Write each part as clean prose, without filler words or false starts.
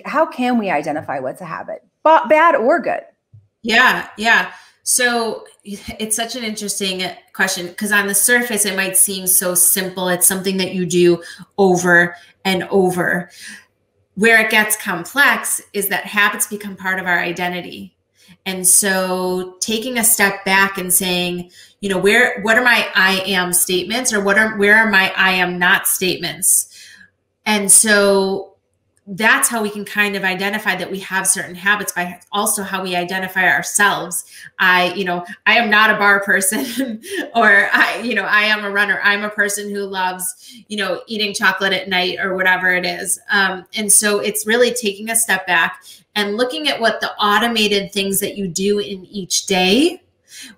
How can we identify what's a habit, bad or good? Yeah, yeah. So it's such an interesting question because on the surface, it might seem so simple. It's something that you do over and over. Where it gets complex is that habits become part of our identity. And so taking a step back and saying, what are my I am statements, or where are my I am not statements? And so that's how we can kind of identify that we have certain habits, by also how we identify ourselves. I am not a bar person or I am a runner. I'm a person who loves, eating chocolate at night or whatever it is. And so it's really taking a step back and looking at what the automated things that you do in each day,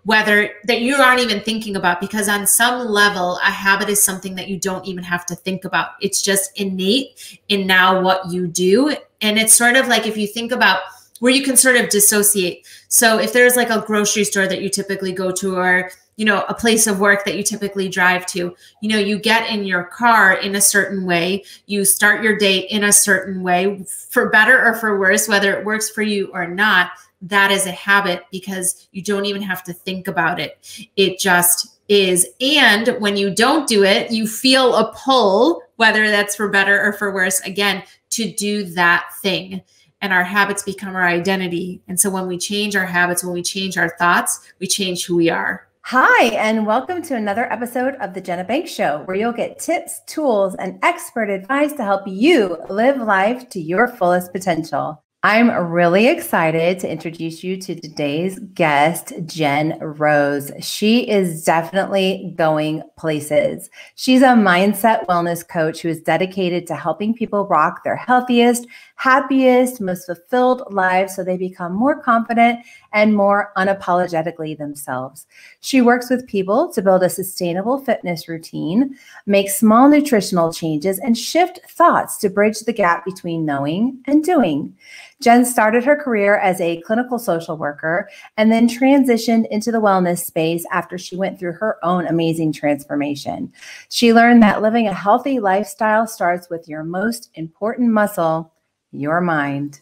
whether that you aren't even thinking about, because on some level, a habit is something that you don't even have to think about. It's just innate in now what you do. And it's sort of like if you think about where you can sort of dissociate. So if there's like a grocery store that you typically go to, or, a place of work that you typically drive to, you get in your car in a certain way, you start your day in a certain way, for better or for worse, whether it works for you or not. That is a habit because you don't even have to think about it. It just is. And when you don't do it, you feel a pull, whether that's for better or for worse, again, to do that thing. And our habits become our identity. And so when we change our habits, when we change our thoughts, we change who we are. Hi, and welcome to another episode of the Jenna Banks Show, where you'll get tips, tools, and expert advice to help you live life to your fullest potential. I'm really excited to introduce you to today's guest, Jen Rose. She is definitely going places. She's a mindset wellness coach who is dedicated to helping people rock their healthiest, happiest, most fulfilled lives so they become more confident and more unapologetically themselves. She works with people to build a sustainable fitness routine, make small nutritional changes, and shift thoughts to bridge the gap between knowing and doing. Jen started her career as a clinical social worker and then transitioned into the wellness space after she went through her own amazing transformation. She learned that living a healthy lifestyle starts with your most important muscle, your mind.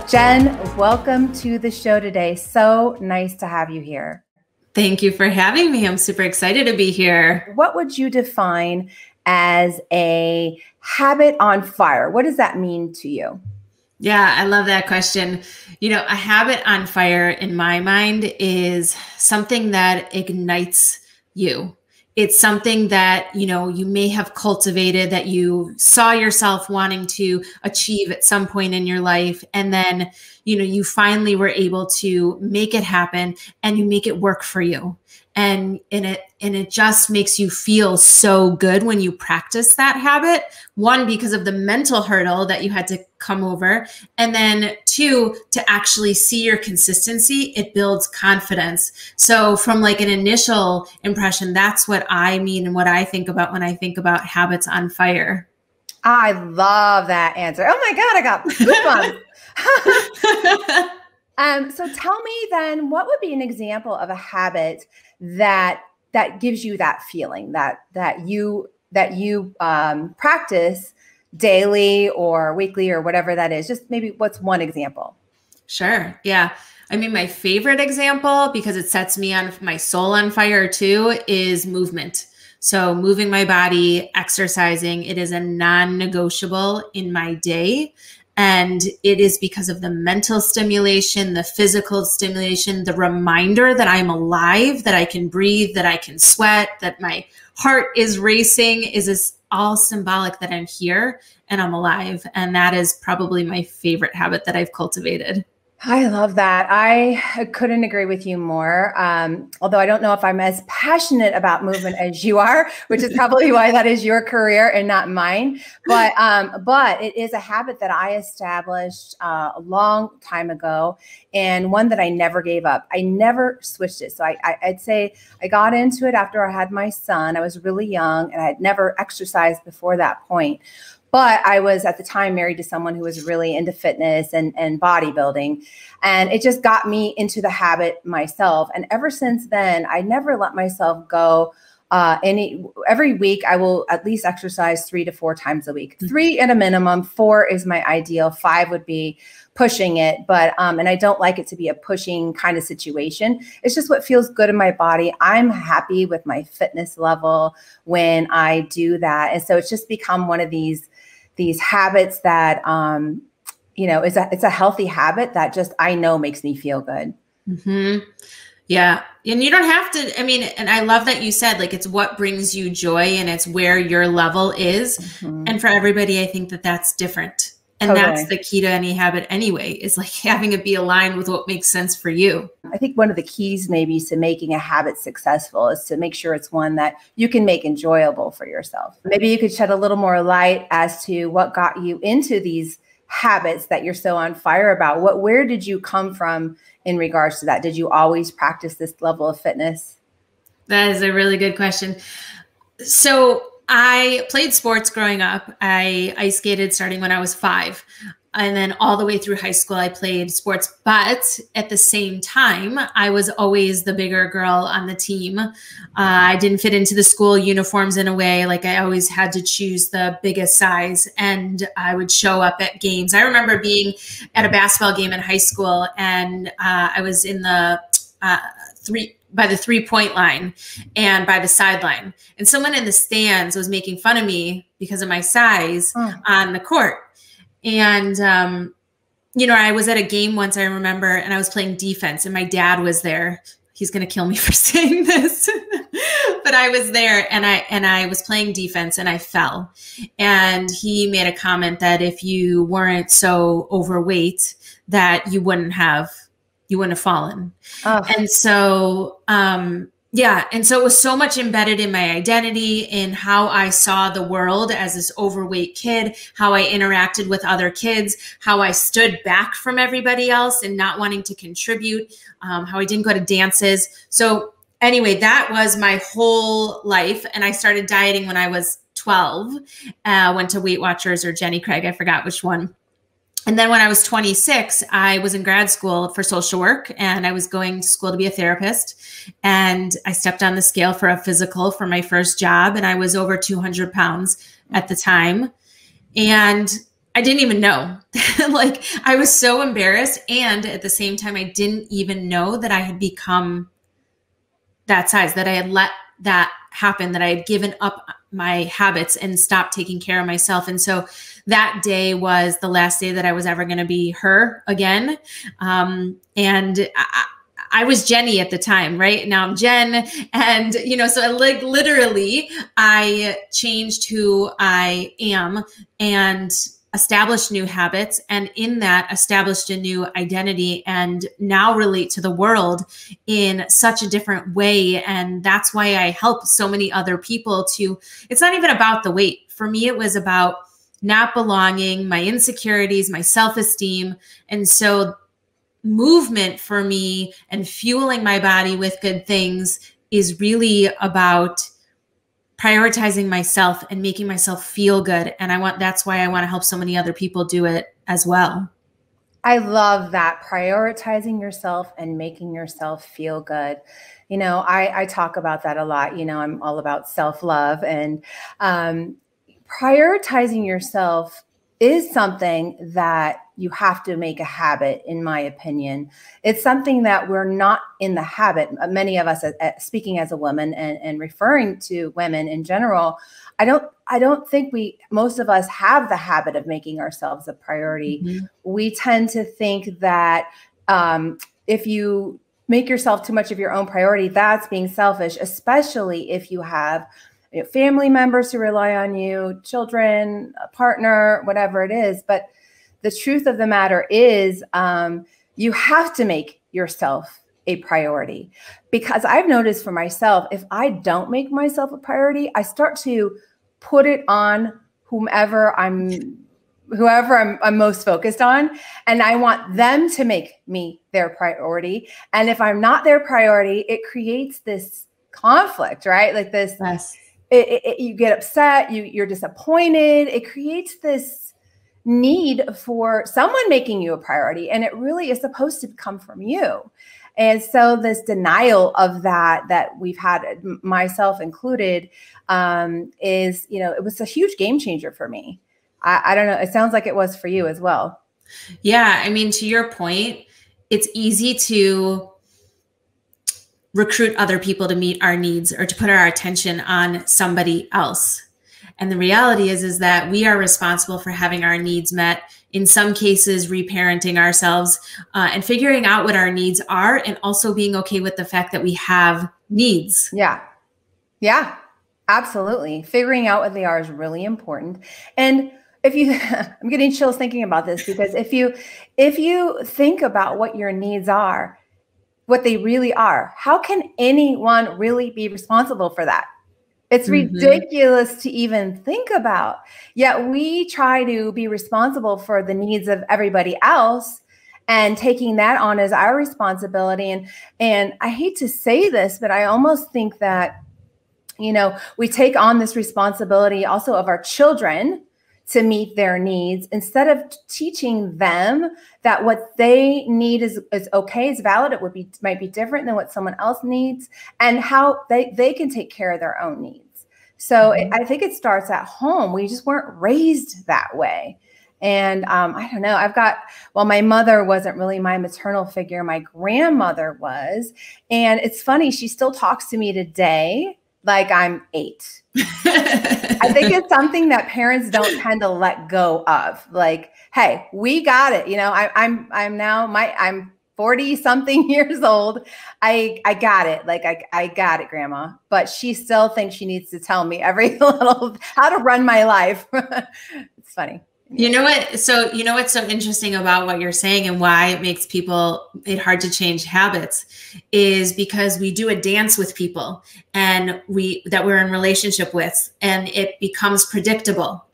Jen, welcome to the show today. So nice to have you here. Thank you for having me. I'm super excited to be here. What would you define as a habit on fire? What does that mean to you? Yeah, I love that question. A habit on fire in my mind is something that ignites you. It's something that, you may have cultivated, that you saw yourself wanting to achieve at some point in your life. And then, you finally were able to make it happen and you make it work for you. And it just makes you feel so good when you practice that habit. One, because of the mental hurdle that you had to come over. And then two, to actually see your consistency, it builds confidence. So from like an initial impression, that's what I mean and what I think about when I think about habits on fire. I love that answer. Oh my God, I got goosebumps. So tell me then, what would be an example of a habit that gives you that feeling that you practice daily or weekly or whatever that is? Just maybe what's one example? Sure. Yeah. I mean, my favorite example, because it sets me on my soul on fire too, is movement. So moving my body, exercising, it is a non-negotiable in my day. And it is because of the mental stimulation, the physical stimulation, the reminder that I'm alive, that I can breathe, that I can sweat, that my heart is racing, is all symbolic that I'm here and I'm alive. And that is probably my favorite habit that I've cultivated. I love that. I couldn't agree with you more. Although I don't know if I'm as passionate about movement as you are, which is probably why that is your career and not mine. But it is a habit that I established a long time ago, and one that I never gave up. I never switched it. So I'd say I got into it after I had my son. I was really young, and I had never exercised before that point. But I was at the time married to someone who was really into fitness and bodybuilding. And it just got me into the habit myself. And ever since then, I never let myself go every week I will at least exercise 3 to 4 times a week. 3 at a minimum, 4 is my ideal. 5 would be pushing it, but and I don't like it to be a pushing kind of situation. It's just what feels good in my body. I'm happy with my fitness level when I do that, and so it's just become one of these habits that it's a healthy habit that just I know makes me feel good. Mm-hmm. Yeah. And you don't have to, and I love that you said, like, it's what brings you joy and it's where your level is. Mm-hmm. And for everybody, I think that that's different. And totally. That's the key to any habit anyway, is like having it be aligned with what makes sense for you. I think one of the keys maybe to making a habit successful is to make sure it's one that you can make enjoyable for yourself. Maybe you could shed a little more light as to what got you into these habits that you're so on fire about. Where did you come from in regards to that? Did you always practice this level of fitness? That is a really good question. So I played sports growing up. I ice skated starting when I was 5. And then all the way through high school, I played sports. But at the same time, I was always the bigger girl on the team. I didn't fit into the school uniforms in a way. Like, I always had to choose the biggest size, and I would show up at games. I remember being at a basketball game in high school, and I was in the by the 3-point line and by the sideline. And someone in the stands was making fun of me because of my size on the court. And, I was at a game once, I remember, and I was playing defense, and my dad was there. He's going to kill me for saying this, but I was there, and I was playing defense, and I fell. And he made a comment that if you weren't so overweight, that you wouldn't have fallen. Oh. And so, and so it was so much embedded in my identity, in how I saw the world as this overweight kid, how I interacted with other kids, how I stood back from everybody else and not wanting to contribute, how I didn't go to dances. So anyway, that was my whole life. And I started dieting when I was 12, went to Weight Watchers or Jenny Craig, I forgot which one. And then when I was 26, I was in grad school for social work, and I was going to school to be a therapist. And I stepped on the scale for a physical for my first job, and I was over 200 pounds at the time. And I didn't even know. Like, I was so embarrassed. And at the same time, I didn't even know that I had become that size, that I had let that happen, that I had given up my habits and stopped taking care of myself. And so that day was the last day that I was ever going to be her again. And I was Jenny at the time, right? Now I'm Jen. And, so like literally I changed who I am and established new habits, and in that established a new identity, and now relate to the world in such a different way. And that's why I help so many other people to, it's not even about the weight. For me, it was about not belonging, my insecurities, my self-esteem. And so movement for me and fueling my body with good things is really about prioritizing myself and making myself feel good. And that's why I want to help so many other people do it as well. I love that, prioritizing yourself and making yourself feel good. I talk about that a lot. I'm all about self-love, and prioritizing yourself is something that you have to make a habit, in my opinion. It's something that we're not in the habit. Many of us, speaking as a woman and referring to women in general, I don't think most of us have the habit of making ourselves a priority. Mm-hmm. We tend to think that if you make yourself too much of your own priority, that's being selfish, especially if you have family members who rely on you, children, a partner, whatever it is. But the truth of the matter is, you have to make yourself a priority, because I've noticed for myself, if I don't make myself a priority, I start to put it on whoever I'm most focused on, and I want them to make me their priority. And if I'm not their priority, it creates this conflict, right? Like this. Yes. You get upset, you're disappointed. It creates this need for someone making you a priority, and it really is supposed to come from you. And so this denial of that we've had, myself included, is, it was a huge game changer for me. I don't know. It sounds like it was for you as well. Yeah. I mean, to your point, it's easy to recruit other people to meet our needs or to put our attention on somebody else. And the reality is that we are responsible for having our needs met, in some cases, reparenting ourselves, and figuring out what our needs are, and also being okay with the fact that we have needs. Yeah. Yeah, absolutely. Figuring out what they are is really important. And I'm getting chills thinking about this, because if you think about what your needs are, what they really are, how can anyone really be responsible for that? It's ridiculous to even think about. Yet we try to be responsible for the needs of everybody else, and taking that on as our responsibility. And I hate to say this, but I almost think that, we take on this responsibility also of our children to meet their needs, instead of teaching them that what they need is okay, is valid. It might be different than what someone else needs, and how they can take care of their own needs. So I think it starts at home. We just weren't raised that way. And I don't know, my mother wasn't really my maternal figure. My grandmother was. And it's funny, she still talks to me today like I'm 8. I think it's something that parents don't tend to let go of. Like, hey, we got it. I'm 40 something years old. I got it. Like, I got it, Grandma. But she still thinks she needs to tell me every little, how to run my life. It's funny. You know what? So, what's so interesting about what you're saying and why it makes it hard to change habits, is because we do a dance with people that we're in relationship with, and it becomes predictable,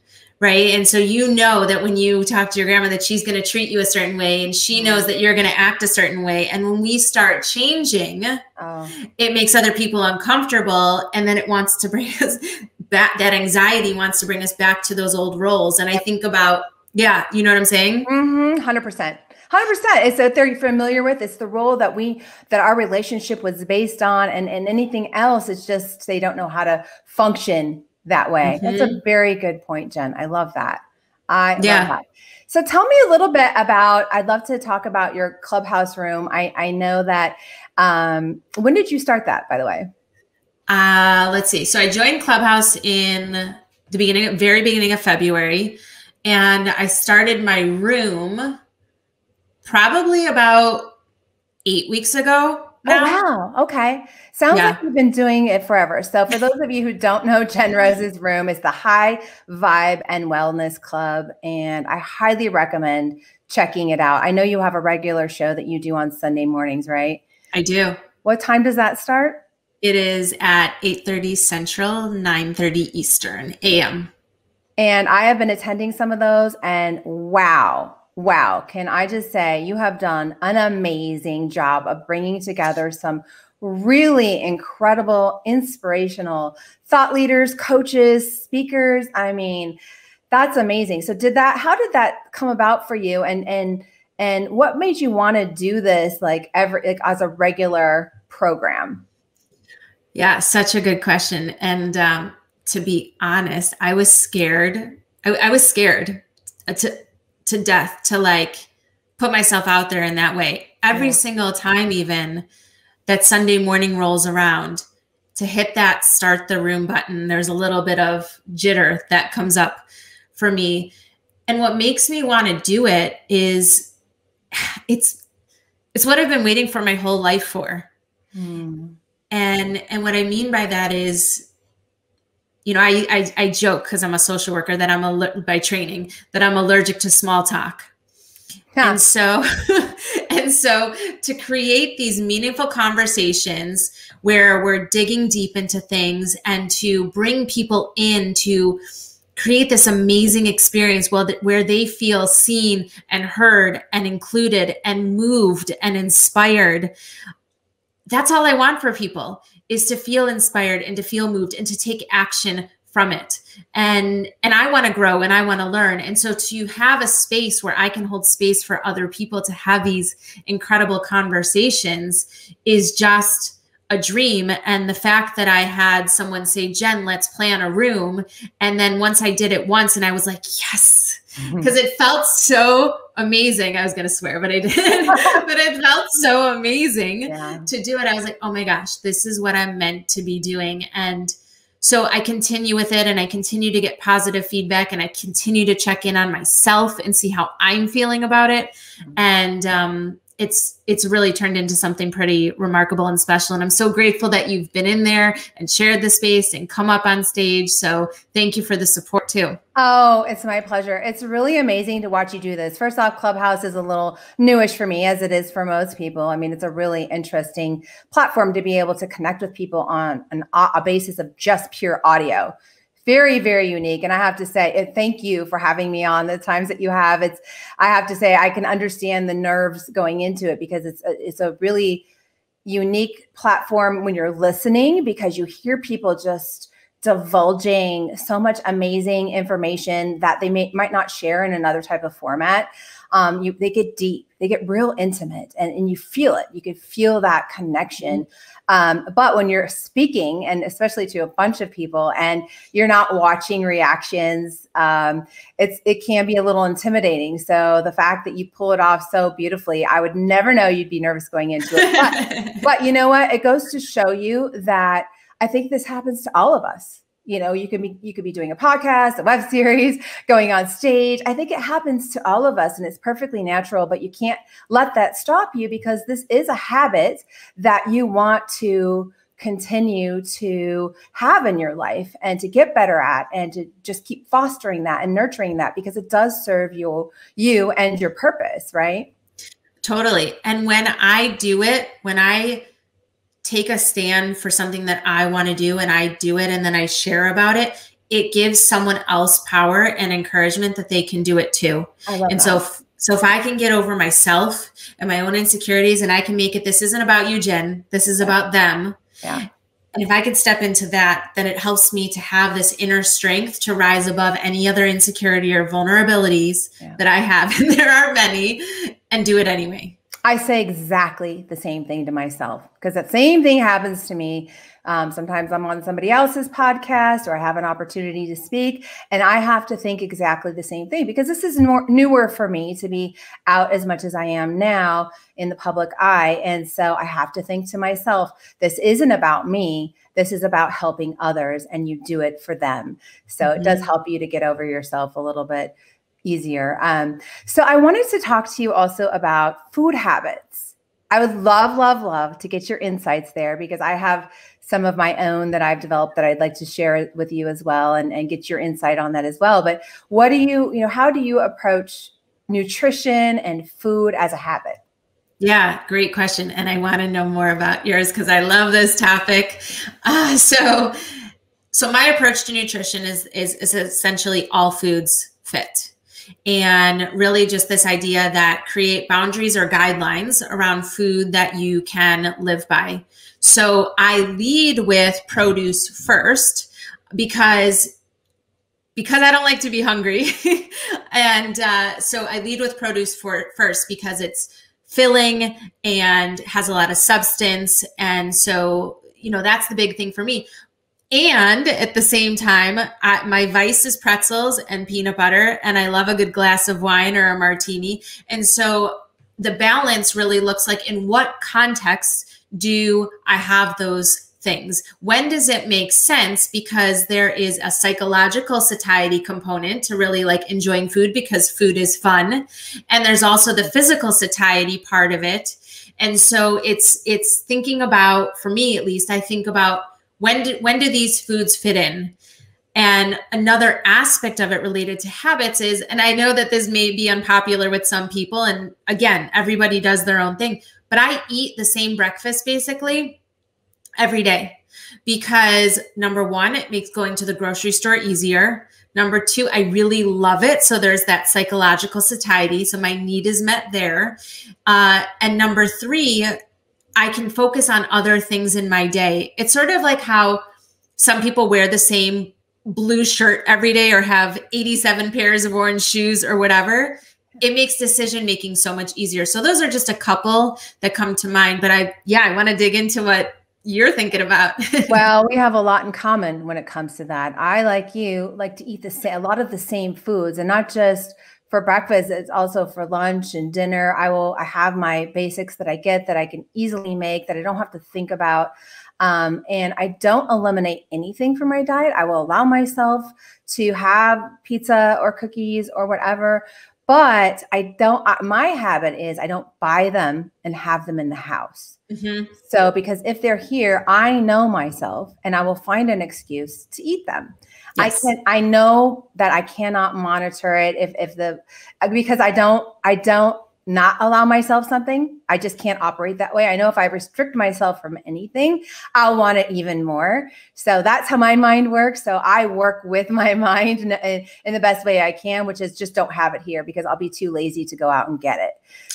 right? And so that when you talk to your grandma, that she's going to treat you a certain way, and she knows that you're going to act a certain way. And when we start changing, it makes other people uncomfortable, and then it wants to bring us back. That anxiety wants to bring us back to those old roles. And I think about, you know what I'm saying? 100%. 100%. It's that they're familiar with. It's the role that our relationship was based on, and anything else, it's just they don't know how to function that way. That's a very good point, Jen. I love that. Love that. So tell me a little bit about, I'd love to talk about your Clubhouse room. I know that, when did you start that, by the way? Let's see. So I joined Clubhouse in the very beginning of February, and I started my room probably about 8 weeks ago now. Oh, wow. Okay. Sounds like you've been doing it forever. So for those of you who don't know, Jen Rose's room is the High Vibe and Wellness Club, and I highly recommend checking it out. I know you have a regular show that you do on Sunday mornings, right? I do. What time does that start? It is at 8:30 Central, 9:30 Eastern a.m. And I have been attending some of those, and wow, can I just say you have done an amazing job of bringing together some really incredible, inspirational thought leaders, coaches, speakers. I mean, that's amazing. So how did that come about for you? And what made you want to do this as a regular program? Yeah, such a good question. And to be honest, I was scared. I was scared to death to put myself out there in that way. Every single time, even that Sunday morning rolls around, to hit that start the room button, there's a little bit of jitter that comes up for me. And what makes me want to do it is it's what I've been waiting for my whole life for. And what I mean by that is, I joke, because I'm a social worker, that by training, that I'm allergic to small talk. Yeah. And so to create these meaningful conversations where we're digging deep into things, and to bring people in to create this amazing experience where they feel seen and heard and included and moved and inspired. That's all I want for people, is to feel inspired and to feel moved and to take action from it. And I want to grow and I want to learn. And so to have a space where I can hold space for other people to have these incredible conversations is just a dream. And the fact that I had someone say, Jen, let's plan a room. And then once I did it once and I was like, yes, because it felt so amazing. I was going to swear, but I didn't, but it felt so amazing to do it. I was like, oh my gosh, this is what I'm meant to be doing. And so I continue with it and I continue to get positive feedback and I continue to check in on myself and see how I'm feeling about it. And, it's really turned into something pretty remarkable and special. And I'm so grateful that you've been in there and shared the space and come up on stage. So thank you for the support too. Oh, it's my pleasure. It's really amazing to watch you do this. First off, Clubhouse is a little newish for me, as it is for most people. I mean, it's a really interesting platform to be able to connect with people on a basis of just pure audio. Very, very unique. And I have to say, thank you for having me on the times that you have. I have to say, I can understand the nerves going into it because it's a really unique platform when you're listening, because you hear people just divulging so much amazing information that they might not share in another type of format. They get deep, they get real intimate, and you feel it. You can feel that connection. But when you're speaking, and especially to a bunch of people, and you're not watching reactions, it can be a little intimidating. So the fact that you pull it off so beautifully, I would never know you'd be nervous going into it. But you know what? It goes to show you that I think this happens to all of us. You know, you could be doing a podcast, a web series, going on stage. I think it happens to all of us and it's perfectly natural, but you can't let that stop you, because this is a habit that you want to continue to have in your life and to get better at, and to just keep fostering that and nurturing that, because it does serve you and your purpose, right? Totally. And when I do it, when I take a stand for something that I want to do and I do it and then I share about it, it gives someone else power and encouragement that they can do it too. And so if I can get over myself and my own insecurities and I can make it, this isn't about you, Jen, this is about them. Yeah. And if I can step into that, then it helps me to have this inner strength to rise above any other insecurity or vulnerabilities that I have, and there are many, and do it anyway. I say exactly the same thing to myself, because that same thing happens to me. Sometimes I'm on somebody else's podcast or I have an opportunity to speak, and I have to think exactly the same thing, because this is newer for me to be out as much as I am now in the public eye. And so I have to think to myself, this isn't about me. This is about helping others, and you do it for them. So it does help you to get over yourself a little bit easier. So I wanted to talk to you also about food habits. I would love to get your insights there, because I have some of my own that I've developed that I'd like to share with you as well, and get your insight on that as well. But what do how do you approach nutrition and food as a habit? Yeah, great question. And I want to know more about yours, because I love this topic. So my approach to nutrition is essentially all foods fit. And really just this idea that create boundaries or guidelines around food that you can live by. So I lead with produce first because I don't like to be hungry. And so I lead with produce first because it's filling and has a lot of substance. And so, that's the big thing for me. And at the same time, my vice is pretzels and peanut butter, and I love a good glass of wine or a martini. And so the balance really looks like, in what context do I have those things? When does it make sense? Because there is a psychological satiety component to really like enjoying food, because food is fun. And there's also the physical satiety part of it. And so it's thinking about, for me at least, I think about, when do these foods fit in? And another aspect of it related to habits is, and I know that this may be unpopular with some people, and again, everybody does their own thing, but I eat the same breakfast basically every day, because number one, it makes going to the grocery store easier. Number two, I really love it. So there's that psychological satiety. So my need is met there. And number three, I can focus on other things in my day. It's sort of like how some people wear the same blue shirt every day or have 87 pairs of orange shoes or whatever, it makes decision making so much easier. So those are just a couple that come to mind. But I want to dig into what you're thinking about. Well, we have a lot in common when it comes to that. I, like you, like to eat a lot of the same foods, and not just for breakfast, it's also for lunch and dinner. I have my basics that I get that I can easily make, that I don't have to think about. And I don't eliminate anything from my diet. I will allow myself to have pizza or cookies or whatever, but I don't, my habit is I don't buy them and have them in the house. Mm-hmm. So, because if they're here, I know myself and I will find an excuse to eat them. Yes. I know that I cannot monitor it because I don't not allow myself something. I just can't operate that way. I know if I restrict myself from anything, I'll want it even more. So that's how my mind works. So I work with my mind in the best way I can, which is just don't have it here because I'll be too lazy to go out and get it.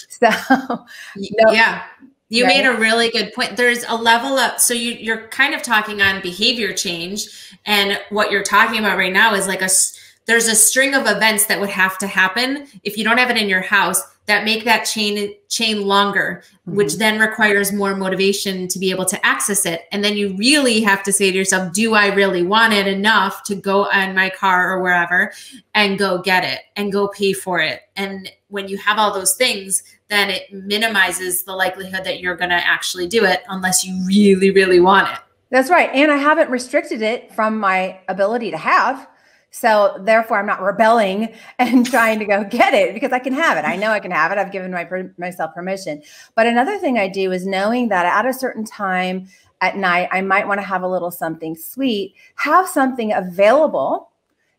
So yeah. You made a really good point. There's a level up. So you're kind of talking on behavior change, and what you're talking about right now is like there's a string of events that would have to happen if you don't have it in your house that make that chain longer, mm-hmm. which then requires more motivation to be able to access it. And then you really have to say to yourself, do I really want it enough to go on my car or wherever and go get it and go pay for it? And when you have all those things, then it minimizes the likelihood that you're going to actually do it unless you really, really want it. That's right. And I haven't restricted it from my ability to have. So therefore, I'm not rebelling and trying to go get it because I can have it. I know I can have it. I've given myself permission. But another thing I do is knowing that at a certain time at night, I might want to have a little something sweet, have something available,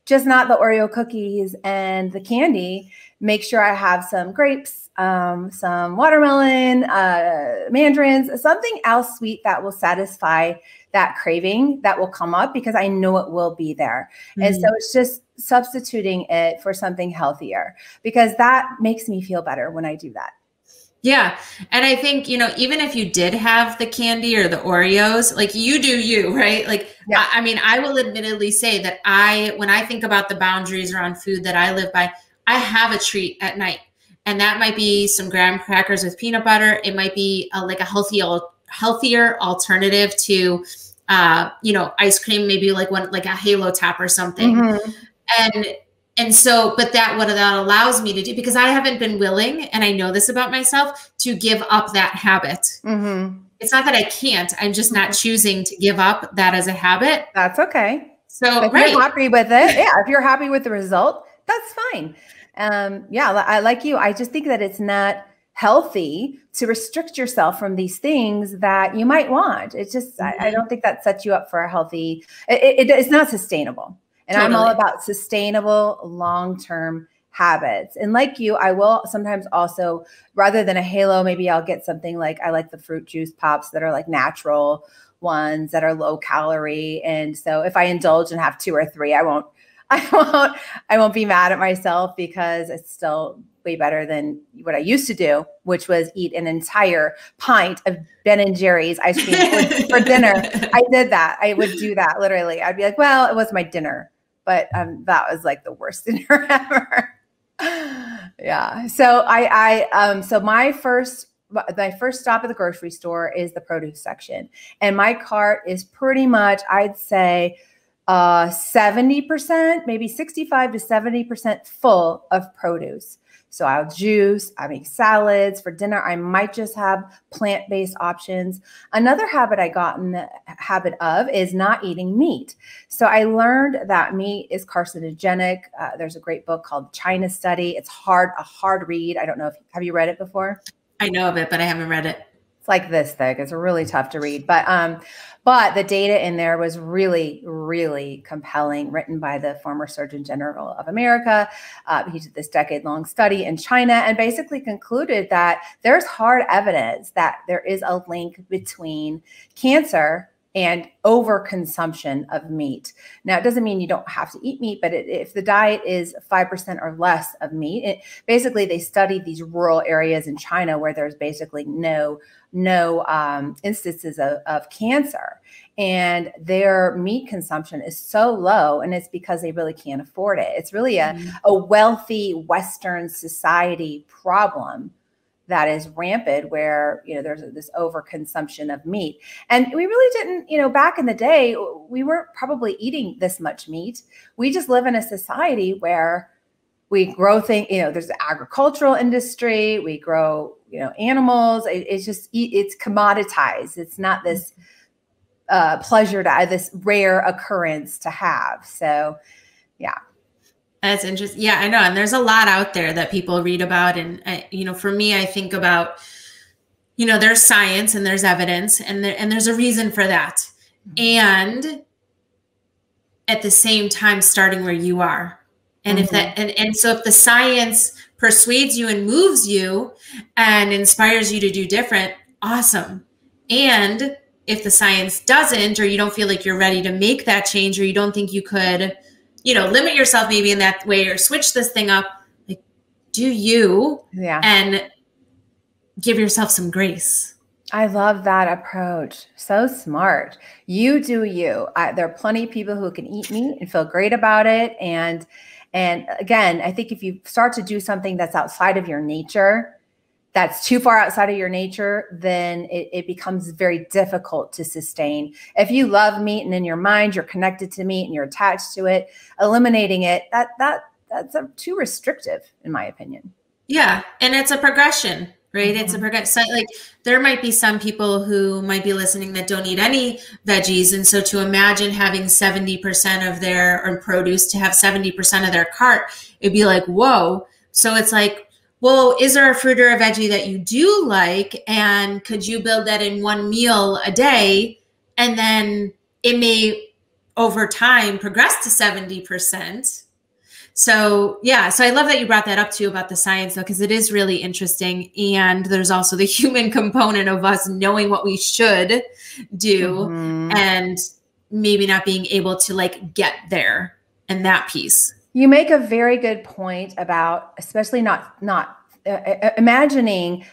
just not the Oreo cookies and the candy. Make sure I have some grapes, some watermelon, mandarins, something else sweet that will satisfy that craving that will come up because I know it will be there. Mm-hmm. And so it's just substituting it for something healthier because that makes me feel better when I do that. Yeah. And I think, even if you did have the candy or the Oreos, like you do you, right? Like, yeah. I mean, I will admittedly say that when I think about the boundaries around food that I live by, I have a treat at night. And that might be some graham crackers with peanut butter. It might be like a healthier alternative to, ice cream, maybe like a Halo Top or something. Mm-hmm. And so, but what that allows me to do, because I haven't been willing, and I know this about myself, to give up that habit. Mm-hmm. It's not that I can't, I'm just not choosing to give up that as a habit. That's okay. So if you're happy with it, if you're happy with the result, that's fine. I like you. I just think that it's not healthy to restrict yourself from these things that you might want. It's just, mm-hmm. I don't think that sets you up for a healthy, it's not sustainable. And totally. I'm all about sustainable long-term habits. And like you, I will sometimes also, rather than a Halo, maybe I'll get something like, I like the fruit juice pops that are like natural ones that are low calorie. And so if I indulge and have 2 or 3, I won't be mad at myself because it's still way better than what I used to do, which was eat an entire pint of Ben & Jerry's ice cream for dinner. I did that. I would do that literally. I'd be like, well, it was my dinner, but that was like the worst dinner ever. Yeah. So so my first stop at the grocery store is the produce section, and my cart is pretty much, I'd say, 70%, maybe 65 to 70% full of produce. So I'll juice, I make salads for dinner. I might just have plant-based options. Another habit I got in the habit of is not eating meat. So I learned that meat is carcinogenic. There's a great book called China Study. It's a hard read. I don't know have you read it before? I know of it, but I haven't read it. It's like this thick. It's really tough to read, but the data in there was really, really compelling, written by the former Surgeon General of America. He did this decade-long study in China and basically concluded that there's hard evidence that there is a link between cancer and overconsumption of meat. Now, it doesn't mean you don't have to eat meat, but if the diet is 5% or less of meat, basically they studied these rural areas in China where there's basically no instances of cancer. And their meat consumption is so low, and it's because they really can't afford it. It's really a wealthy Western society problem that is rampant, where, there's this overconsumption of meat. And we really didn't, back in the day, we weren't probably eating this much meat. We just live in a society where we grow things, there's the agricultural industry, we grow, animals. It's commoditized. It's not this pleasure this rare occurrence to have. So, yeah. That's interesting. Yeah, I know. And there's a lot out there that people read about. And, for me, I think about, there's science and there's evidence, and there's a reason for that. And at the same time, starting where you are. And if that, and so if the science persuades you and moves you and inspires you to do different, awesome. And if the science doesn't, or you don't feel like you're ready to make that change, or you don't think you could, limit yourself maybe in that way, or switch this thing up, like, do you, and give yourself some grace. I love that approach. So smart. You do you. There are plenty of people who can eat meat and feel great about it. And again, I think if you start to do something that's outside of your nature, that's too far outside of your nature, then it becomes very difficult to sustain. If you love meat and in your mind, you're connected to meat and you're attached to it, eliminating it, that's too restrictive, in my opinion. Yeah. And it's a progression, right? It's a progression. So, like, there might be some people who might be listening that don't eat any veggies. And so to imagine having 70% of or produce, to have 70% of their cart, it'd be like, whoa. So it's like, well, is there a fruit or a veggie that you do like? And could you build that in one meal a day? And then it may, over time, progress to 70%. So, yeah. So I love that you brought that up too about the science, though, because it is really interesting. And there's also the human component of us knowing what we should do and maybe not being able to, like, get there, and that piece. You make a very good point about, especially not imagining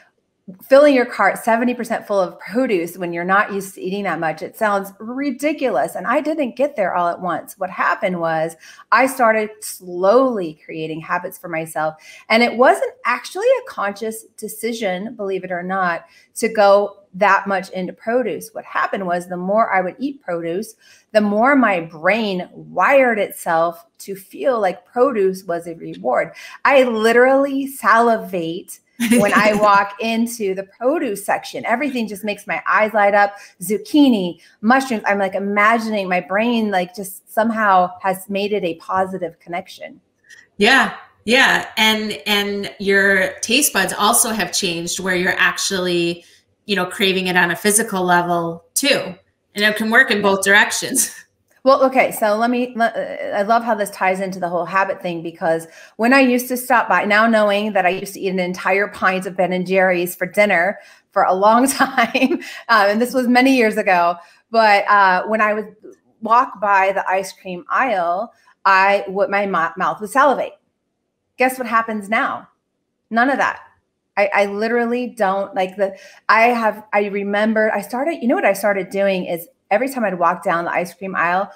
filling your cart 70% full of produce when you're not used to eating that much. It sounds ridiculous. And I didn't get there all at once. What happened was I started slowly creating habits for myself. And it wasn't actually a conscious decision, believe it or not, to go that much into produce. What happened was the more I would eat produce, the more my brain wired itself to feel like produce was a reward. I literally salivate when I walk into the produce section. Everything just makes my eyes light up. Zucchini, mushrooms. I'm like imagining, my brain like just somehow has made it a positive connection. Yeah. Yeah. And your taste buds also have changed, where you're actually, craving it on a physical level too. And it can work in both directions. Well, okay. So I love how this ties into the whole habit thing, because when I used to stop by, now knowing that I used to eat an entire pint of Ben & Jerry's for dinner for a long time, and this was many years ago, but when I would walk by the ice cream aisle, my mouth would salivate. Guess what happens now? None of that. I literally don't like I remember I started, what I started doing is every time I'd walk down the ice cream aisle,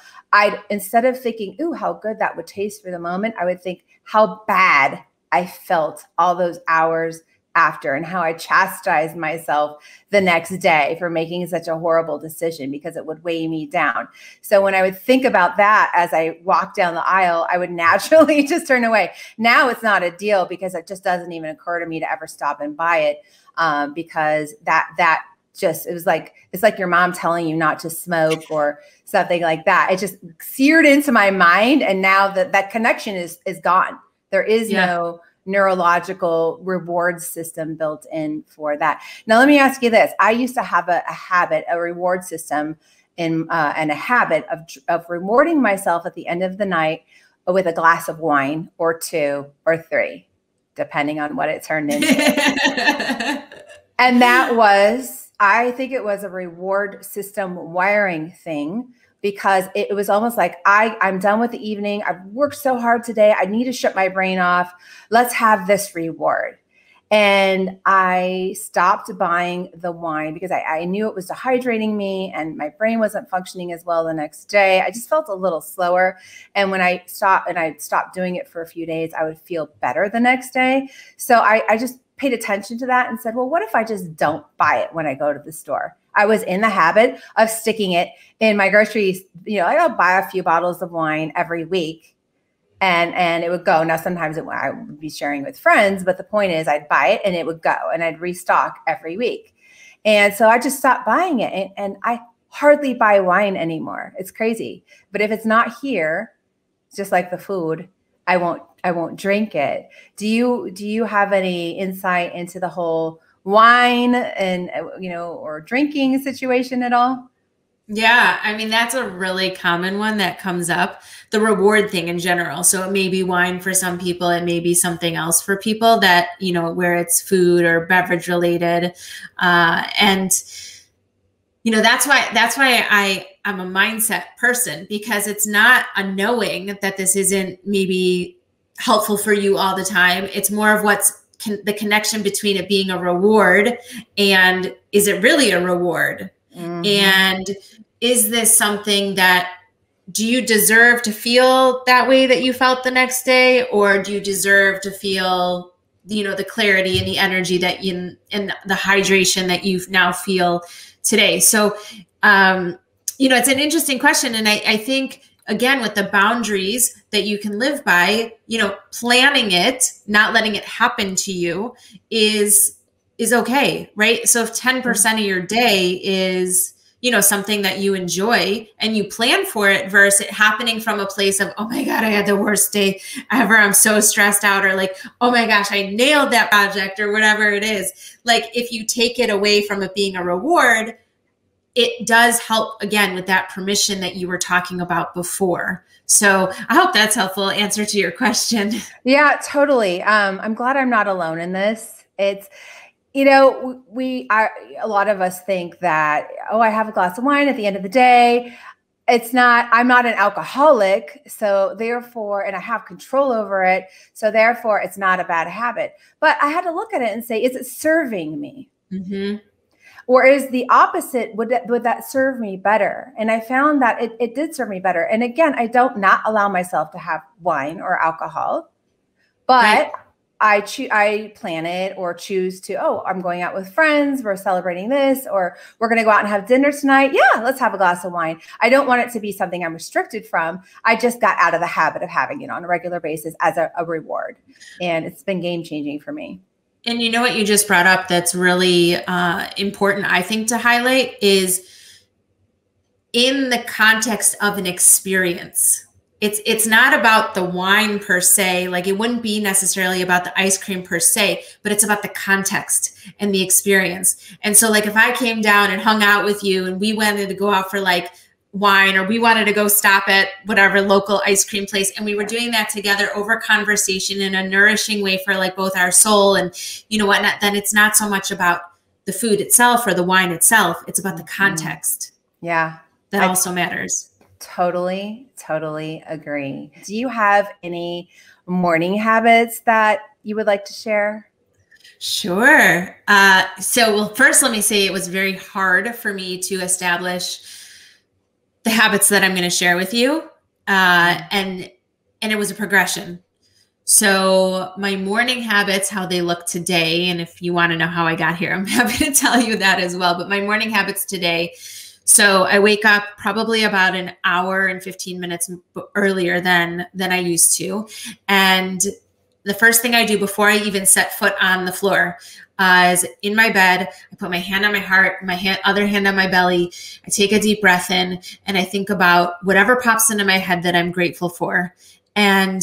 instead of thinking, ooh, how good that would taste for the moment, I would think how bad I felt all those hours after, and how I chastised myself the next day for making such a horrible decision, because it would weigh me down. So when I would think about that as I walked down the aisle, I would naturally just turn away. Now it's not a deal, because it just doesn't even occur to me to ever stop and buy it, because that just, it's like your mom telling you not to smoke or something like that. It just seared into my mind. And now that connection is gone. There is no neurological reward system built in for that. Now, let me ask you this. I used to have a habit, a reward system and a habit of rewarding myself at the end of the night with a glass of wine or 2 or 3, depending on what it turned into. And that was I think it was a reward system wiring thing, because it was almost like I'm done with the evening. I've worked so hard today. I need to shut my brain off. Let's have this reward. And I stopped buying the wine because I knew it was dehydrating me and my brain wasn't functioning as well the next day. I just felt a little slower. And when I stopped doing it for a few days, I would feel better the next day. So I just paid attention to that and said, well, what if I just don't buy it when I go to the store? I was in the habit of sticking it in my groceries. I'll buy a few bottles of wine every week. And it would go. Now, sometimes I would be sharing with friends, but the point is I'd buy it and it would go and I'd restock every week. And so I just stopped buying it, and I hardly buy wine anymore. It's crazy. But if it's not here, just like the food, I won't drink it. Do you have any insight into the whole wine and, or drinking situation at all? Yeah, I mean, that's a really common one that comes up, the reward thing in general. So it may be wine for some people, it may be something else for people that, where it's food or beverage related. And that's why I'm a mindset person, because it's not a knowing that this isn't maybe helpful for you all the time. It's more of what's the connection between it being a reward and is it really a reward? Mm-hmm. And is this something that, do you deserve to feel that way that you felt the next day? Or do you deserve to feel, the clarity and the energy that and the hydration that you now feel today? So, it's an interesting question. And I think, again, with the boundaries that you can live by, planning it, not letting it happen to you is okay, right? So if 10% of your day is, something that you enjoy and you plan for it versus it happening from a place of, oh my God, I had the worst day ever. I'm so stressed out, or like, oh my gosh, I nailed that project, or whatever it is. Like, if you take it away from it being a reward, it does help, again, with that permission that you were talking about before. So I hope that's helpful answer to your question. Yeah, totally. I'm glad I'm not alone in this. It's, a lot of us think that, I have a glass of wine at the end of the day. I'm not an alcoholic. So therefore, and I have control over it. So therefore it's not a bad habit. But I had to look at it and say, is it serving me? Mm-hmm. Or is the opposite, would that serve me better? And I found that it did serve me better. And again, I don't not allow myself to have wine or alcohol, but right. I plan it or choose to, I'm going out with friends, we're celebrating this, or we're going to go out and have dinner tonight. Yeah, let's have a glass of wine. I don't want it to be something I'm restricted from. I just got out of the habit of having it on a regular basis as a reward. And it's been game-changing for me. And you know what you just brought up that's really important, I think, to highlight is in the context of an experience. It's not about the wine per se, like it wouldn't be necessarily about the ice cream per se, but it's about the context and the experience. And so like if I came down and hung out with you and we wanted to go out for like wine, or we wanted to go stop at whatever local ice cream place, and we were doing that together over conversation in a nourishing way for like both our soul and whatnot, then it's not so much about the food itself or the wine itself. It's about the context. Yeah. That also matters. Totally agree. Do you have any morning habits that you would like to share? Sure. Well, first let me say it was very hard for me to establish the habits that I'm going to share with you. And it was a progression. So my morning habits, how they look today, and if you want to know how I got here, I'm happy to tell you that as well. But my morning habits today, so I wake up probably about an hour and 15 minutes earlier than I used to. And the first thing I do before I even set foot on the floor is in my bed, I put my hand on my heart, other hand on my belly. I take a deep breath in and I think about whatever pops into my head that I'm grateful for. And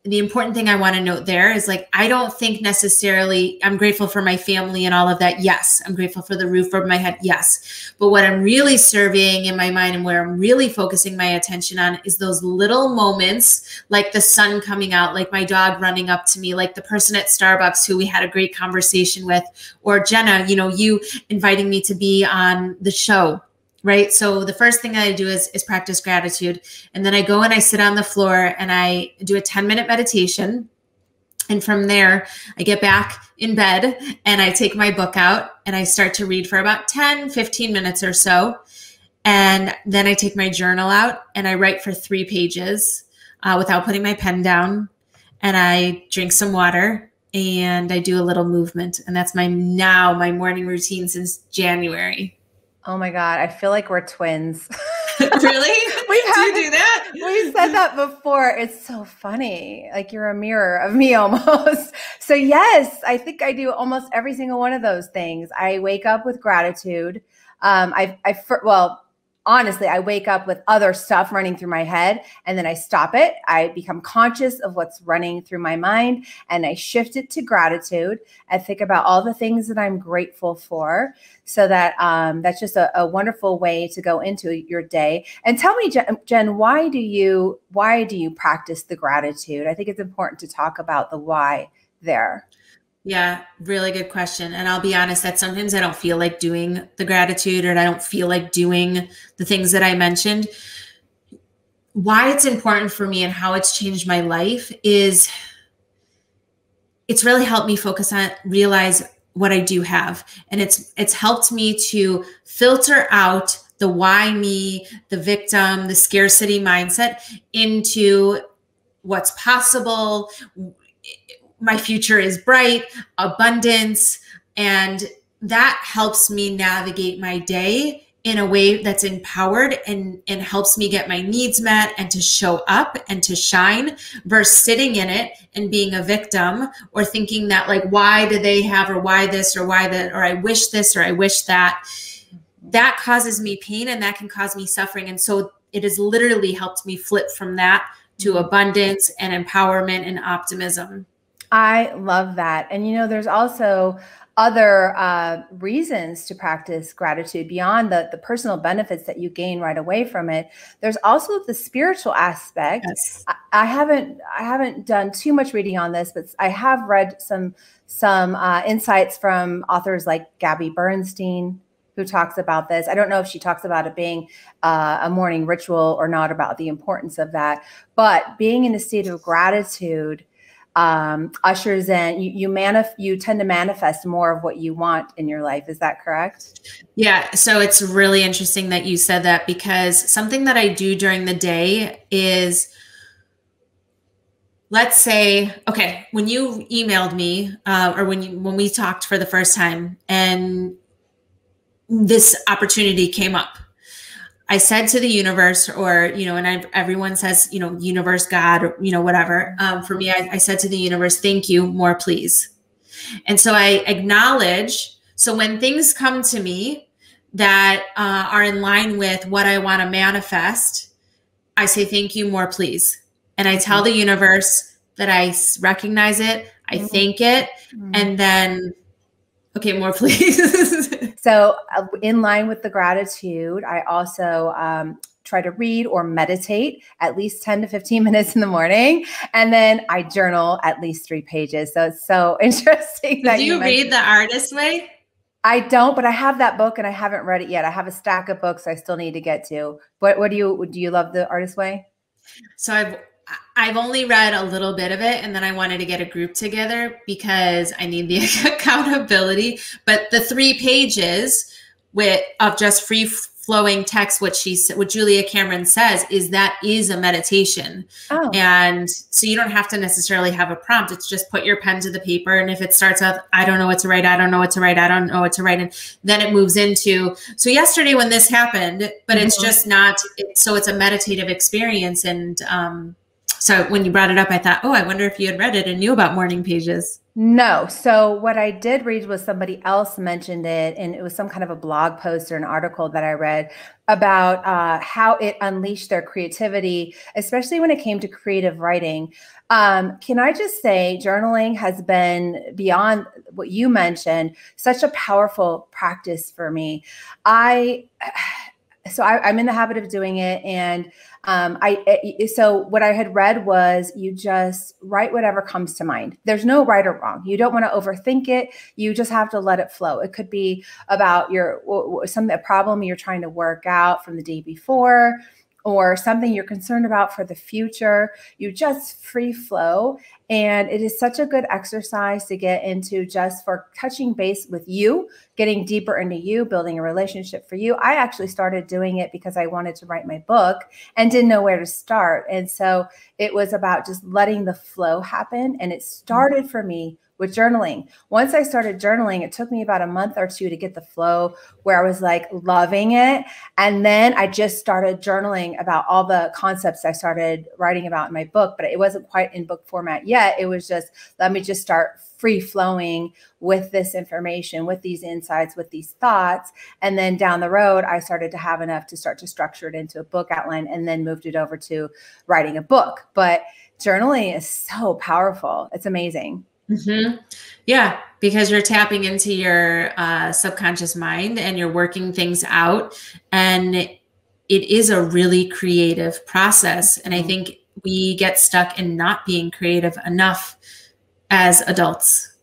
the important thing I want to note there is like, I don't think necessarily I'm grateful for my family and all of that. Yes. I'm grateful for the roof over my head. Yes. But what I'm really serving in my mind and where I'm really focusing my attention on is those little moments, like the sun coming out, like my dog running up to me, like the person at Starbucks who we had a great conversation with, or Jenna, you know, you inviting me to be on the show. Right. So the first thing that I do is practice gratitude. And then I go and I sit on the floor and I do a 10-minute meditation. And from there, I get back in bed and I take my book out and I start to read for about 10, 15 minutes or so. And then I take my journal out and I write for 3 pages without putting my pen down. And I drink some water and I do a little movement. And that's my morning routine since January. Oh my God. I feel like we're twins. Really? Do you do that? We said that before. It's so funny. Like you're a mirror of me almost. So yes, I think I do almost every single one of those things. I wake up with gratitude. Honestly, I wake up with other stuff running through my head and then I stop it. I become conscious of what's running through my mind and I shift it to gratitude. I think about all the things that I'm grateful for, so that that's just a wonderful way to go into your day. And tell me, Jen, why do you practice the gratitude? I think it's important to talk about the why there. Yeah, really good question. And I'll be honest that sometimes I don't feel like doing the gratitude, or I don't feel like doing the things that I mentioned. Why it's important for me and how it's changed my life is it's really helped me focus on, realize what I do have. And it's helped me to filter out the why me, the victim, the scarcity mindset into what's possible. My future is bright, abundance, and that helps me navigate my day in a way that's empowered and helps me get my needs met and to show up and to shine, versus sitting in it and being a victim or thinking that like, why do they have, or why this, or why that, or I wish this, or I wish that. That causes me pain and that can cause me suffering. And so it has literally helped me flip from that to abundance and empowerment and optimism. I love that. And, you know, there's also other reasons to practice gratitude beyond the personal benefits that you gain right away from it. There's also the spiritual aspect. Yes. I haven't done too much reading on this, but I have read some insights from authors like Gabby Bernstein, who talks about this. I don't know if she talks about it being a morning ritual or not, about the importance of that, but being in a state of gratitude ushers in, you tend to manifest more of what you want in your life. Is that correct? Yeah. So it's really interesting that you said that, because something that I do during the day is, let's say, okay, when you emailed me, or when we talked for the first time and this opportunity came up, I said to the universe, or, you know, and everyone says, you know, universe, God, or, you know, whatever. For me, I said to the universe, thank you, more please. And so I acknowledge. So when things come to me that are in line with what I want to manifest, I say, thank you, more please. And I tell the universe that I recognize it, I thank it, and then, okay, more please. So in line with the gratitude, I also try to read or meditate at least 10 to 15 minutes in the morning. And then I journal at least 3 pages. So it's so interesting. Do you read The Artist Way? I don't, but I have that book and I haven't read it yet. I have a stack of books I still need to get to. What do you love The Artist Way? So I've only read a little bit of it, and then I wanted to get a group together because I need the accountability. But the 3 pages of just free flowing text, what Julia Cameron says is a meditation. Oh. And so you don't have to necessarily have a prompt. It's just put your pen to the paper. And if it starts out, I don't know what to write, I don't know what to write, I don't know what to write. And then it moves into, so yesterday when this happened, but it's just not, so it's a meditative experience. And So when you brought it up, I thought, oh, I wonder if you had read it and knew about morning pages. No. So what I did read was somebody else mentioned it, and it was some kind of a blog post or an article that I read about how it unleashed their creativity, especially when it came to creative writing. Can I just say journaling has been, beyond what you mentioned, such a powerful practice for me. I'm in the habit of doing it. And so what I had read was you just write whatever comes to mind. There's no right or wrong. You don't want to overthink it. You just have to let it flow. It could be about a problem you're trying to work out from the day before, or something you're concerned about for the future. You just free flow. And it is such a good exercise to get into, just for touching base with you, getting deeper into you, building a relationship for you. I actually started doing it because I wanted to write my book and didn't know where to start. And so it was about just letting the flow happen. And it started for me with journaling. Once I started journaling, it took me about a month or two to get the flow where I was like loving it. And then I just started journaling about all the concepts I started writing about in my book, but it wasn't quite in book format yet. It was just, let me just start free flowing with this information, with these insights, with these thoughts. And then down the road, I started to have enough to start to structure it into a book outline, and then moved it over to writing a book. But journaling is so powerful. It's amazing. Mm-hmm. Yeah, because you're tapping into your subconscious mind and you're working things out. And it is a really creative process. And I think we get stuck in not being creative enough as adults.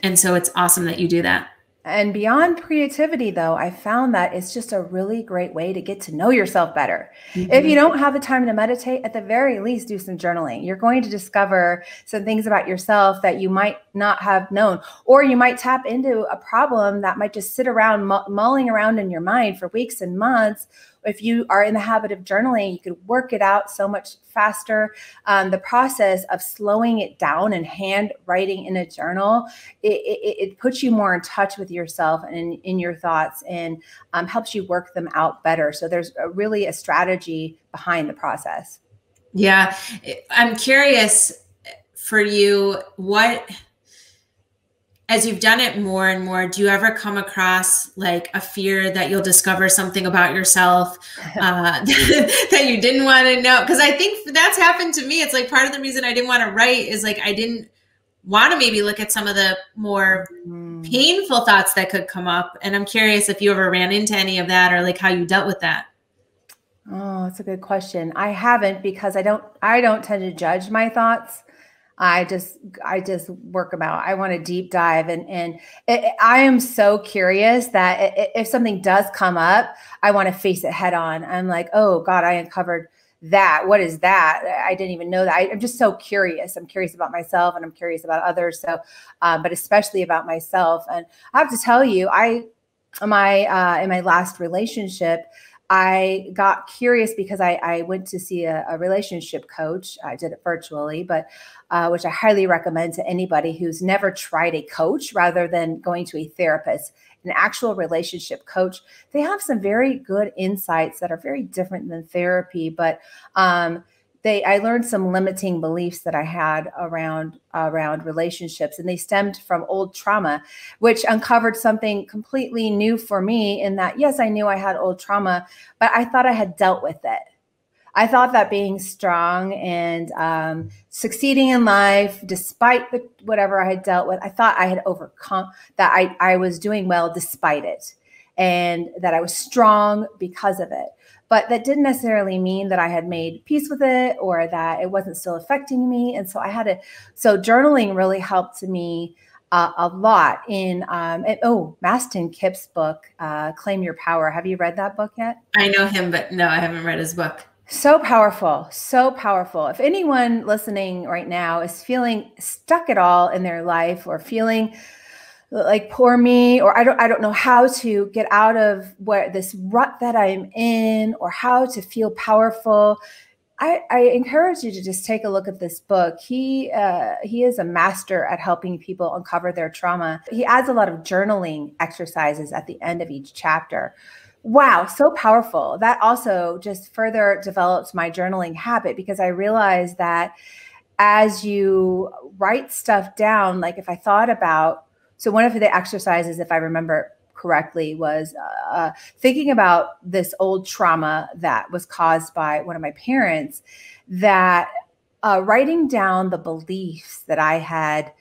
And so it's awesome that you do that. And beyond creativity, though, I found that it's just a really great way to get to know yourself better. Mm-hmm. If you don't have the time to meditate, at the very least, do some journaling. You're going to discover some things about yourself that you might not have known, or you might tap into a problem that might just sit around mulling around in your mind for weeks and months. If you are in the habit of journaling, you could work it out so much faster. The process of slowing it down and hand writing in a journal, it puts you more in touch with yourself and in your thoughts, and helps you work them out better. So there's really a strategy behind the process. Yeah. I'm curious for you, as you've done it more and more, do you ever come across like a fear that you'll discover something about yourself that you didn't want to know? Because I think that's happened to me. It's like part of the reason I didn't want to write is like I didn't want to maybe look at some of the more painful thoughts that could come up. And I'm curious if you ever ran into any of that, or like how you dealt with that. Oh, that's a good question. I haven't, because I don't tend to judge my thoughts. I just work them out. I want to deep dive, and I am so curious that if something does come up, I want to face it head on. I'm like, oh God, I uncovered that. What is that? I didn't even know that. I'm just so curious. I'm curious about myself, and I'm curious about others. So, but especially about myself. And I have to tell you, in my last relationship, I got curious because I went to see a relationship coach. I did it virtually, but which I highly recommend to anybody who's never tried a coach rather than going to a therapist. An actual relationship coach, they have some very good insights that are very different than therapy, but I learned some limiting beliefs that I had around relationships, and they stemmed from old trauma, which uncovered something completely new for me, in that, yes, I knew I had old trauma, but I thought I had dealt with it. I thought that being strong and succeeding in life, despite whatever I had dealt with, I thought I had overcome that. I was doing well despite it, and that I was strong because of it. But that didn't necessarily mean that I had made peace with it, or that it wasn't still affecting me. And so so journaling really helped me a lot in, Mastin Kipp's book, Claim Your Power. Have you read that book yet? I know him, but no, I haven't read his book. So powerful, so powerful. If anyone listening right now is feeling stuck at all in their life, or feeling like poor me, or I don't know how to get out of this rut that I'm in, or how to feel powerful, I encourage you to just take a look at this book. He is a master at helping people uncover their trauma. He adds a lot of journaling exercises at the end of each chapter. Wow, so powerful. That also just further developed my journaling habit, because I realized that as you write stuff down, like if I thought about, so one of the exercises, if I remember correctly, was thinking about this old trauma that was caused by one of my parents, that writing down the beliefs that I had,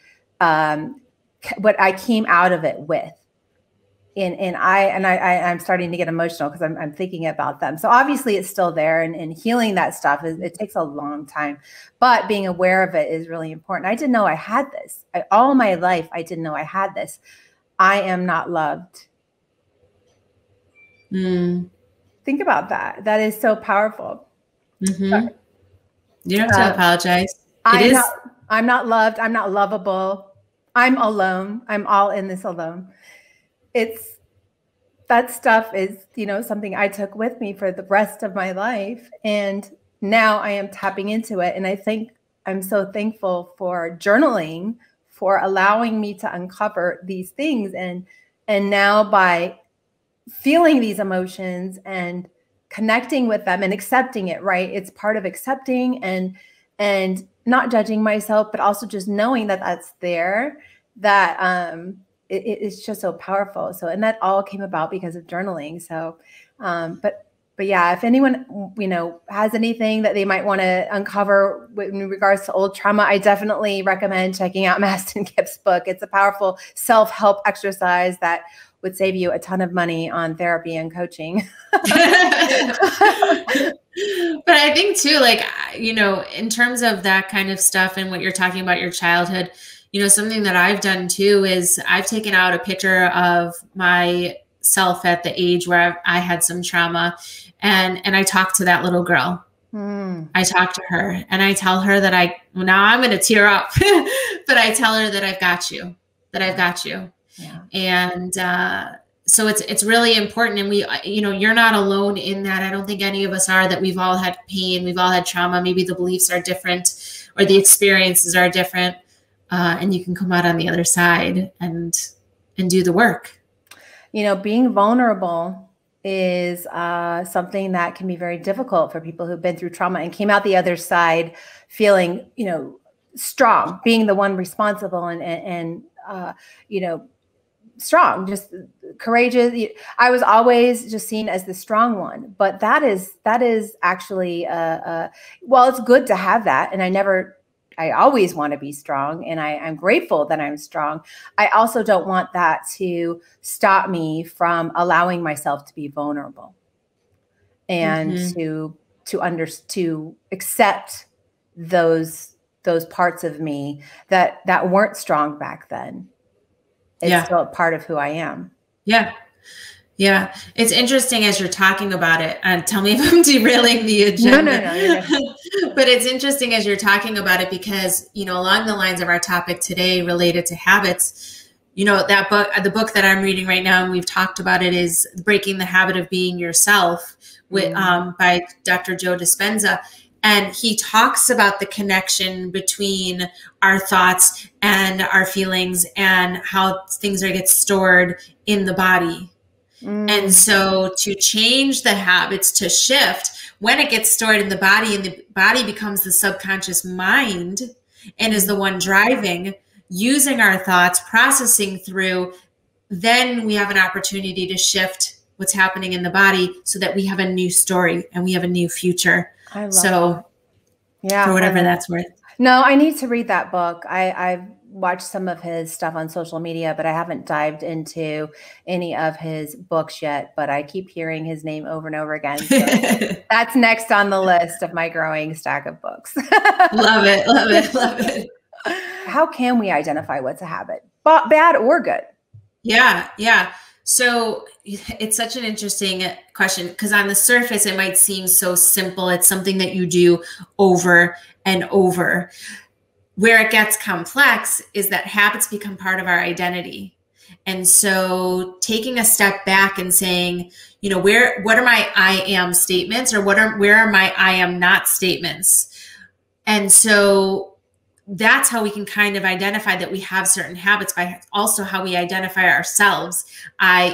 what I came out of it with. I'm starting to get emotional because I'm thinking about them. So obviously it's still there, and healing that stuff it takes a long time, but being aware of it is really important. I didn't know I had this. All my life, I didn't know I had this. I am not loved. Think about that. That is so powerful. Mm-hmm. You don't have to apologize. I'm not loved. I'm not lovable. I'm alone. I'm all in this alone. That stuff is, something I took with me for the rest of my life. And now I am tapping into it. And I think I'm so thankful for journaling, for allowing me to uncover these things. And now by feeling these emotions and connecting with them and accepting it, right? It's part of accepting and not judging myself, but also just knowing that that's there, that, it's just so powerful. So, and that all came about because of journaling. So, but yeah, if anyone, has anything that they might want to uncover in regards to old trauma, I definitely recommend checking out Mastin Kipp's book. It's a powerful self-help exercise that would save you a ton of money on therapy and coaching. But I think too, like, in terms of that kind of stuff and what you're talking about, your childhood, something that I've done too is I've taken out a picture of myself at the age where I had some trauma, and I talk to that little girl. I talk to her and I tell her that now I'm going to tear up, but I tell her that I've got you. Yeah. And so it's really important. And you're not alone in that. I don't think any of us are, that we've all had pain. We've all had trauma. Maybe the beliefs are different or the experiences are different. And you can come out on the other side and do the work. Being vulnerable is something that can be very difficult for people who've been through trauma and came out the other side feeling, strong, being the one responsible and strong, just courageous. I was always just seen as the strong one, but that is actually, well, it's good to have that. And I always want to be strong, and I'm grateful that I'm strong. I also don't want that to stop me from allowing myself to be vulnerable and to accept those parts of me that weren't strong back then. It's still a part of who I am. Yeah. Yeah. It's interesting as you're talking about it, and tell me if I'm derailing the agenda. No. But it's interesting as you're talking about it because, along the lines of our topic today related to habits, that book, the book that I'm reading right now, and we've talked about it, is Breaking the Habit of Being Yourself by Dr. Joe Dispenza. And he talks about the connection between our thoughts and our feelings and how things get stored in the body. And so to change the habits, to shift when it gets stored in the body, and the body becomes the subconscious mind and is the one driving, using our thoughts, processing through, then we have an opportunity to shift what's happening in the body so that we have a new story and we have a new future. I love that. Yeah, for whatever that's worth. No, I need to read that book. I've watched some of his stuff on social media, but I haven't dived into any of his books yet, but I keep hearing his name over and over again. So that's next on the list of my growing stack of books. Love it. Love it. Love it. How can we identify what's a habit, bad or good? Yeah. Yeah. So it's such an interesting question because on the surface, it might seem so simple. It's something that you do over and over. Where it gets complex is that habits become part of our identity. And so taking a step back and saying, what are my I am statements, or where are my I am not statements? And so that's how we can kind of identify that we have certain habits, by also how we identify ourselves. I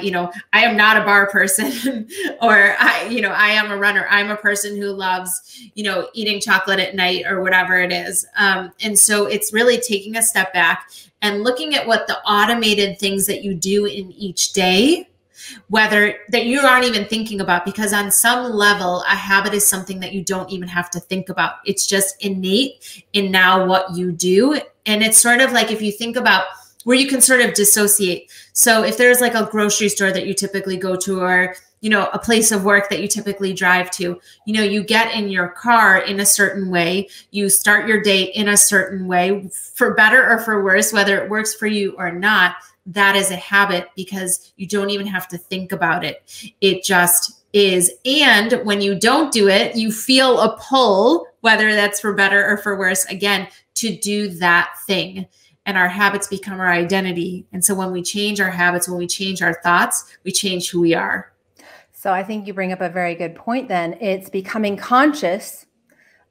am not a bar person or I am a runner. I'm a person who loves, eating chocolate at night or whatever it is. And so it's really taking a step back and looking at what the automated things that you do in each day, whether that you aren't even thinking about, because on some level, a habit is something that you don't even have to think about. It's just innate in now what you do. And it's sort of like, if you think about where you can sort of dissociate. So if there's like a grocery store that you typically go to, or, a place of work that you typically drive to, you get in your car in a certain way, you start your day in a certain way, for better or for worse, whether it works for you or not. That is a habit, because you don't even have to think about it. It just is. And when you don't do it, you feel a pull, whether that's for better or for worse, again, to do that thing. And our habits become our identity. And so when we change our habits, when we change our thoughts, we change who we are. So I think you bring up a very good point then. It's becoming conscious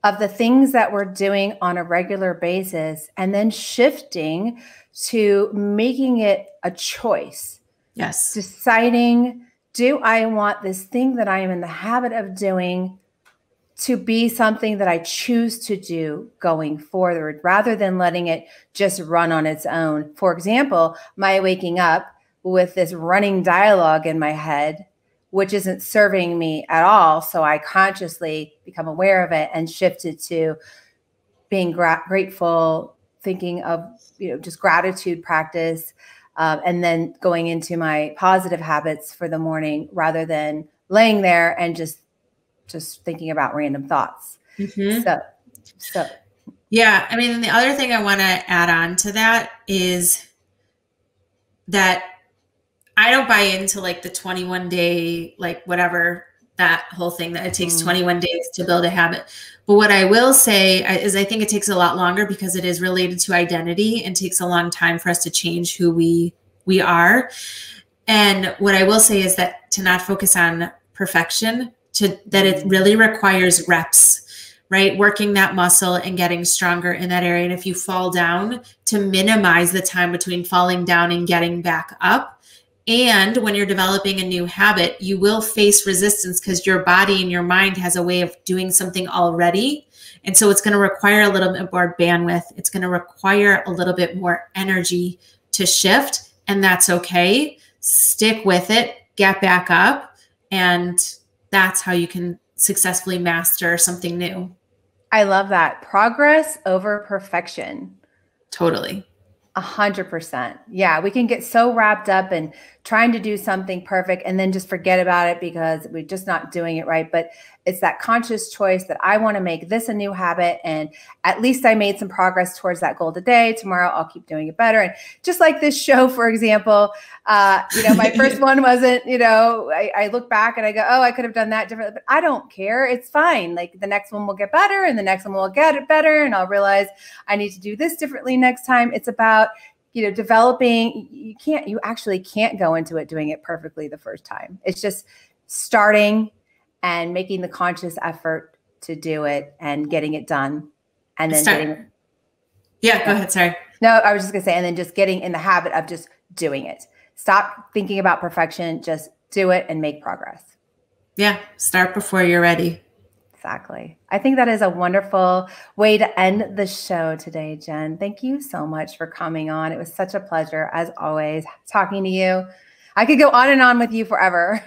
of the things that we're doing on a regular basis, and then shifting to making it a choice. Yes. Deciding, do I want this thing that I am in the habit of doing to be something that I choose to do going forward, rather than letting it just run on its own? For example, my waking up with this running dialogue in my head, which isn't serving me at all. So I consciously become aware of it and shifted to being grateful, thinking of, just gratitude practice, and then going into my positive habits for the morning, rather than laying there and just thinking about random thoughts. Mm-hmm. So. Yeah. I mean, the other thing I want to add on to that is that I don't buy into like the 21 day, like whatever, that whole thing that it takes 21 days to build a habit. But what I will say is I think it takes a lot longer, because it is related to identity and takes a long time for us to change who we are. And what I will say is that to not focus on perfection, that it really requires reps, right? Working that muscle and getting stronger in that area. And if you fall down, to minimize the time between falling down and getting back up. And when you're developing a new habit, you will face resistance, because your body and your mind has a way of doing something already. And so it's going to require a little bit more bandwidth. It's going to require a little bit more energy to shift. And that's okay. Stick with it, get back up. And that's how you can successfully master something new. I love that. Progress over perfection. Totally. 100%. Yeah. We can get so wrapped up in trying to do something perfect and then just forget about it because we're just not doing it right. But it's that conscious choice that I want to make this a new habit. And at least I made some progress towards that goal today. Tomorrow I'll keep doing it better. And just like this show, for example, my first one wasn't, I look back and I go, oh, I could have done that differently, but I don't care. It's fine. Like the next one will get better and the next one will get it better. And I'll realize I need to do this differently next time. It's about, developing. You actually can't go into it doing it perfectly the first time. It's just starting and making the conscious effort to do it and getting it done. And then go ahead. Sorry. No, I was just gonna say, and then just getting in the habit of just doing it. Stop thinking about perfection, just do it and make progress. Yeah. Start before you're ready. Exactly. I think that is a wonderful way to end the show today, Jen. Thank you so much for coming on. It was such a pleasure, as always, talking to you. I could go on and on with you forever.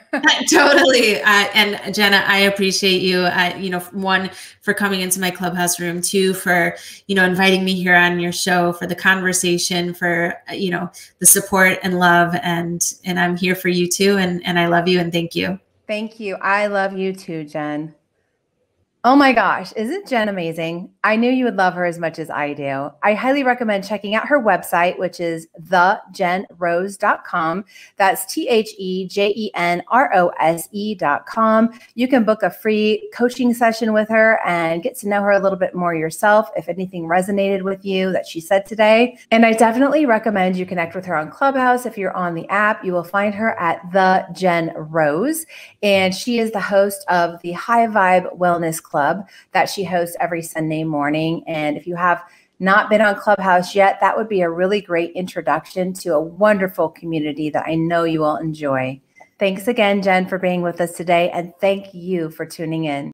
Totally. And Jenna, I appreciate you, one, for coming into my clubhouse room, two, for, inviting me here on your show, for the conversation, for, the support and love. And I'm here for you too. And I love you and thank you. Thank you. I love you too, Jen. Oh my gosh, isn't Jen amazing? I knew you would love her as much as I do. I highly recommend checking out her website, which is thejenrose.com. That's TheJenrose.com. You can book a free coaching session with her and get to know her a little bit more yourself if anything resonated with you that she said today. And I definitely recommend you connect with her on Clubhouse. If you're on the app, you will find her at The Jen Rose. And she is the host of the High Vibe Wellness Club that she hosts every Sunday morning. And if you have not been on Clubhouse yet, that would be a really great introduction to a wonderful community that I know you will enjoy. Thanks again, Jen, for being with us today, and thank you for tuning in.